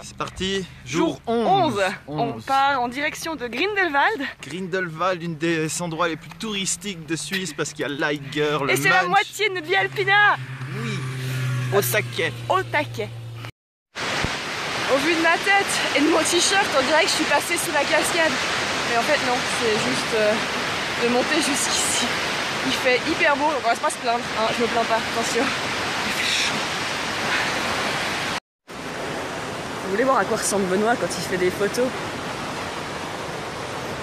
C'est parti, jour 11. On part en direction de Grindelwald. Grindelwald, une des endroits les plus touristiques de Suisse parce qu'il y a l'Eiger, le Et c'est la moitié de notre Via Alpina. Oui, au taquet. Au taquet. Au vu de ma tête et de mon t-shirt, on dirait que je suis passée sous la cascade. Mais en fait non, c'est juste de monter jusqu'ici. Il fait hyper beau, on va pas se plaindre, hein, je me plains pas, attention. Il fait chaud. Vous voulez voir à quoi ressemble Benoît quand il fait des photos?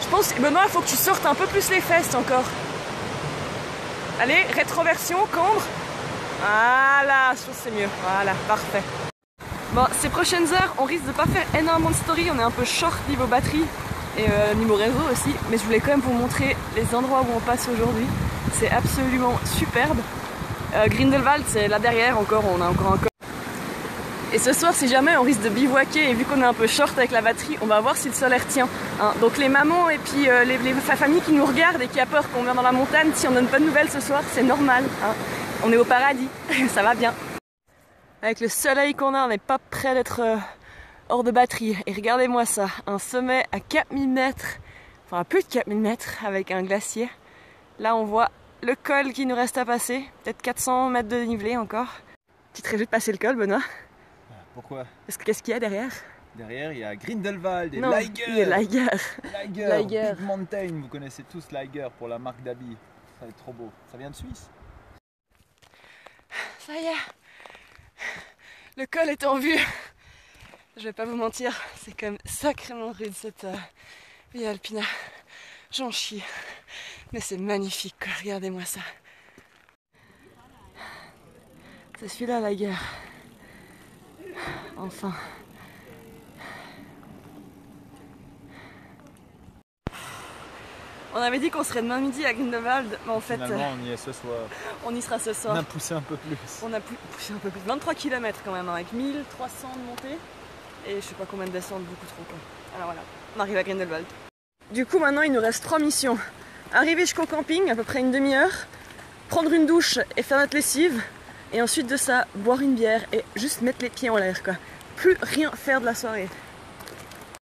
Je pense, Benoît, il faut que tu sortes un peu plus les fesses encore. Allez, rétroversion, cambre. Voilà, je trouve que c'est mieux. Voilà, parfait. Bon, ces prochaines heures, on risque de pas faire énormément de story, on est un peu short niveau batterie et niveau réseau aussi, mais je voulais quand même vous montrer les endroits où on passe aujourd'hui. C'est absolument superbe. Grindelwald, c'est là derrière encore, on a encore un corps. Et ce soir, si jamais on risque de bivouaquer et vu qu'on est un peu short avec la batterie, on va voir si le solaire tient. Hein. Donc les mamans et puis les familles qui nous regardent et qui a peur qu'on vienne dans la montagne, si on donne pas de nouvelles ce soir, c'est normal. Hein. On est au paradis, ça va bien. Avec le soleil qu'on a, on n'est pas près d'être hors de batterie. Et regardez-moi ça, un sommet à 4000 mètres, enfin à plus de 4000 mètres avec un glacier. Là on voit le col qui nous reste à passer, peut-être 400 mètres de dénivelé encore. Tu te réjouis de passer le col, Benoît? Pourquoi? Parce que qu'est-ce qu'il y a derrière? Derrière, il y a Grindelwald et non, l'Eiger. Il y a l'Eiger. L'Eiger, Big Mountain, vous connaissez tous l'Eiger pour la marque d'habits. Ça va être trop beau. Ça vient de Suisse. Ça y est, le col est en vue. Je vais pas vous mentir, c'est quand même sacrément rude cette Via Alpina. J'en chie, mais c'est magnifique quoi. Regardez-moi ça. C'est celui-là l'Eiger. Enfin. On avait dit qu'on serait demain midi à Grindelwald, mais en fait... Finalement, on y est ce soir. On y sera ce soir. On a poussé un peu plus. On a poussé un peu plus. 23 km quand même, hein, avec 1300 de montée. Et je sais pas combien de descente, beaucoup trop quoi. Alors voilà, on arrive à Grindelwald. Du coup maintenant il nous reste 3 missions. Arriver jusqu'au camping, à peu près une demi-heure. Prendre une douche et faire notre lessive. Et ensuite de ça, boire une bière et juste mettre les pieds en l'air quoi. Plus rien faire de la soirée.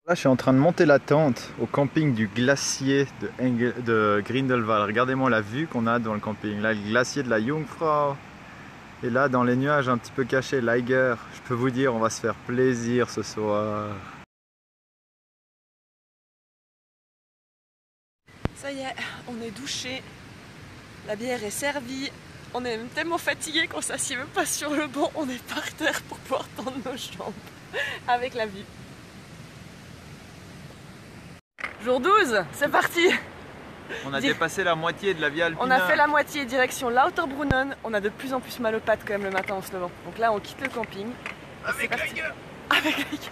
Là, je suis en train de monter la tente au camping du glacier de Grindelwald. Regardez-moi la vue qu'on a dans le camping. Là, le glacier de la Jungfrau. Et là, dans les nuages un petit peu cachés, l'Eiger. Je peux vous dire, on va se faire plaisir ce soir. Ça y est, on est douché. La bière est servie. On est même tellement fatigué qu'on s'assied même pas sur le banc. On est par terre pour pouvoir tendre nos jambes avec la vue. Jour 12, c'est parti! On a dépassé la moitié de la Via Alpina. On a fait la moitié direction Lauterbrunnen. On a de plus en plus mal aux pattes quand même le matin en se levant. Donc là on quitte le camping. Avec l'Eiger! Avec l'Eiger!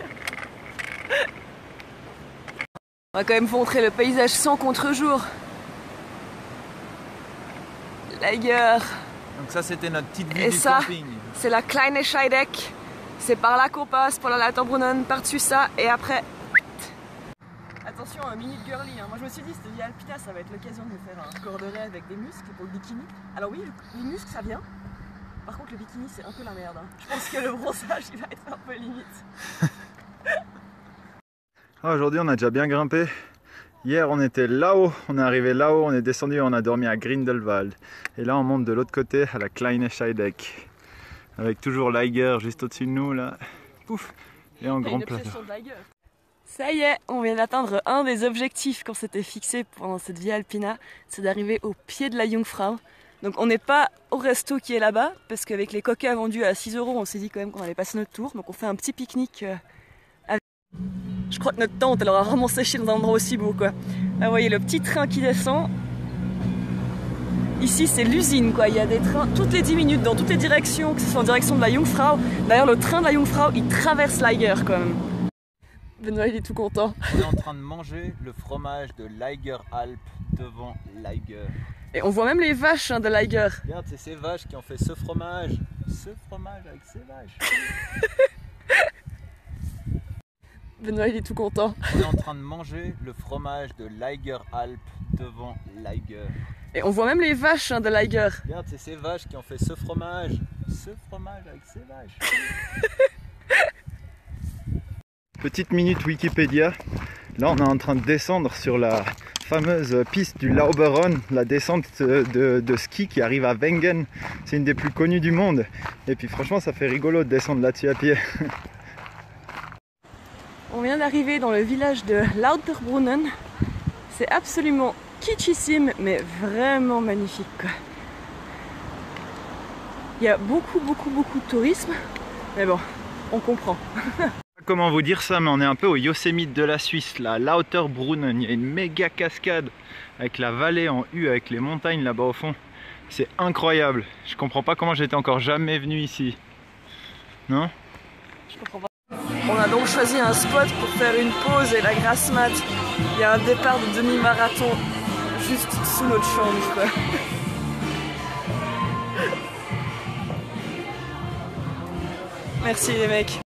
On va quand même vous montrer le paysage sans contre-jour. L'Eiger. Donc ça c'était notre petite vue Et du ça, camping. c'est la Kleine Scheideck. C'est par là qu'on passe pour la Lauterbrunnen, par-dessus ça et après... Attention, un minute girly, hein. Moi je me suis dit, cette Via Alpina, ça va être l'occasion de me faire un corps de rêve avec des muscles pour le bikini. Alors oui, les muscles ça vient. Par contre le bikini c'est un peu la merde. Hein. Je pense que le bronzage il va être un peu limite. Aujourd'hui on a déjà bien grimpé. Hier on était là-haut, on est arrivé là-haut, on est descendu, on a dormi à Grindelwald. Et là on monte de l'autre côté à la Kleine Scheideck. Avec toujours l'Eiger juste au-dessus de nous là. Pouf. Et en grand plat. Ça y est, on vient d'atteindre un des objectifs qu'on s'était fixé pendant cette Via Alpina, c'est d'arriver au pied de la Jungfrau. Donc on n'est pas au resto qui est là-bas, parce qu'avec les coca vendus à 6 €, on s'est dit quand même qu'on allait passer notre tour. Donc on fait un petit pique-nique. Je crois que notre tente, elle aura vraiment séché dans un endroit aussi beau quoi. Là vous voyez le petit train qui descend. Ici c'est l'usine quoi, il y a des trains toutes les 10 minutes dans toutes les directions, que ce soit en direction de la Jungfrau. D'ailleurs le train de la Jungfrau, il traverse l'Eiger quand même. Benoît il est tout content. On est en train de manger le fromage de l'Eiger Alp devant l'Eiger. Et on voit même les vaches hein, de l'Eiger. Regarde, c'est ces vaches qui ont fait ce fromage. Ce fromage avec ces vaches. Benoît il est tout content. On est en train de manger le fromage de l'Eiger Alp devant l'Eiger. Et on voit même les vaches hein, de l'Eiger. Regarde, c'est ces vaches qui ont fait ce fromage. Ce fromage avec ces vaches. Petite minute Wikipédia. Là, on est en train de descendre sur la fameuse piste du Lauberon, la descente de ski qui arrive à Wengen. C'est une des plus connues du monde. Et puis franchement, ça fait rigolo de descendre là-dessus à pied. On vient d'arriver dans le village de Lauterbrunnen. C'est absolument kitschissime, mais vraiment magnifique, quoi. Il y a beaucoup de tourisme, mais bon, on comprend. Comment vous dire ça, mais on est un peu au Yosemite de la Suisse, la Lauterbrunnen. Il y a une méga cascade avec la vallée en U, avec les montagnes là-bas au fond. C'est incroyable. Je comprends pas comment j'étais encore jamais venu ici. Non? Je comprends pas. On a donc choisi un spot pour faire une pause et la grasse mat. Il y a un départ de demi-marathon juste sous notre chambre, quoi. Merci les mecs.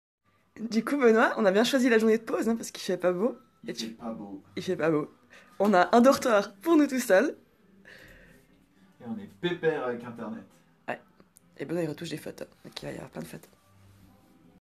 Du coup Benoît, on a bien choisi la journée de pause hein, parce qu'il fait pas beau. Il fait pas beau. Il fait pas beau. On a un dortoir pour nous tout seuls. Et on est pépère avec internet. Ouais. Et Benoît il retouche des photos. Donc il va y avoir plein de photos.